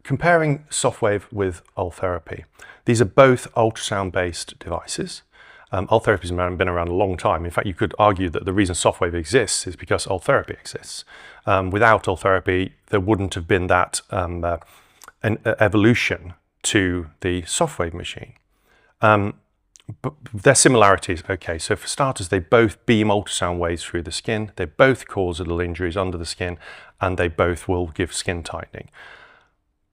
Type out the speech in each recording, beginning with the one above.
comparing Sofwave with Ultherapy, these are both ultrasound-based devices. Ultherapy has been around a long time. In fact, you could argue that the reason Sofwave exists is because Ultherapy exists. Without Ultherapy, there wouldn't have been that an evolution to the Sofwave machine. But their similarities, okay, so for starters, they both beam ultrasound waves through the skin, they both cause little injuries under the skin, and they both will give skin tightening.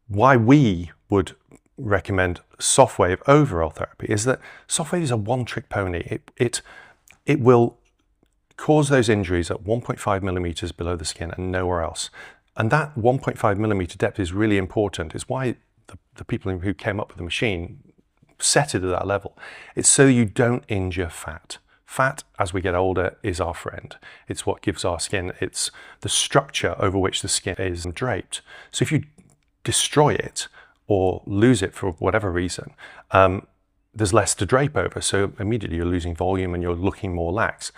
Why we would recommend Sofwave over Ultherapy is that Sofwave is a one-trick pony. It will cause those injuries at 1.5 millimeters below the skin and nowhere else. And that 1.5 millimeter depth is really important. It's why the people who came up with the machine set it at that level. It's so you don't injure fat. Fat, as we get older, is our friend. It's what gives our skin, it's the structure over which the skin is draped. So if you destroy it or lose it for whatever reason, there's less to drape over. So immediately you're losing volume and you're looking more lax.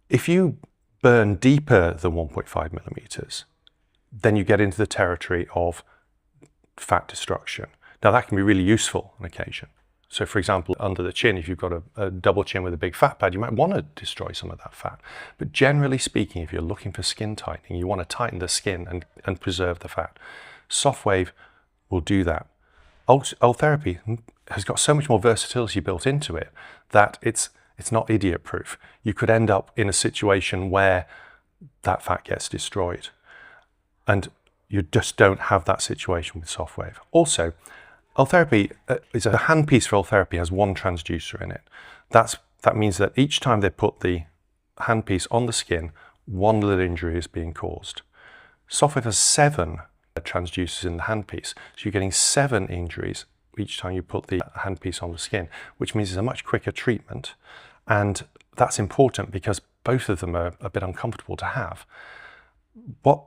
If you burn deeper than 1.5 millimeters, then you get into the territory of fat destruction. Now that can be really useful on occasion. So for example, under the chin, if you've got a double chin with a big fat pad, you might want to destroy some of that fat. But generally speaking, if you're looking for skin tightening, you want to tighten the skin and preserve the fat. Sofwave will do that. Ultherapy has got so much more versatility built into it that it's not idiot proof. You could end up in a situation where that fat gets destroyed. And you just don't have that situation with Sofwave. Also, Ultherapy is a handpiece for Ultherapy has one transducer in it. That means that each time they put the handpiece on the skin, one little injury is being caused. Sofwave has 7 transducers in the handpiece, so you're getting 7 injuries each time you put the handpiece on the skin, which means it's a much quicker treatment. And that's important because both of them are a bit uncomfortable to have. What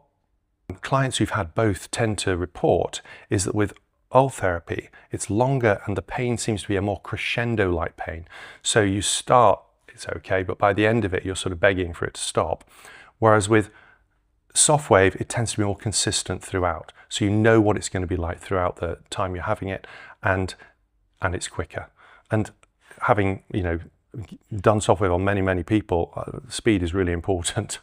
clients who've had both tend to report is that with Ultherapy, it's longer and the pain seems to be a more crescendo-like pain. So you start, it's okay, but by the end of it, you're sort of begging for it to stop. Whereas with Sofwave, it tends to be more consistent throughout. So you know what it's going to be like throughout the time you're having it, and it's quicker. And having, done Sofwave on many, many people, speed is really important.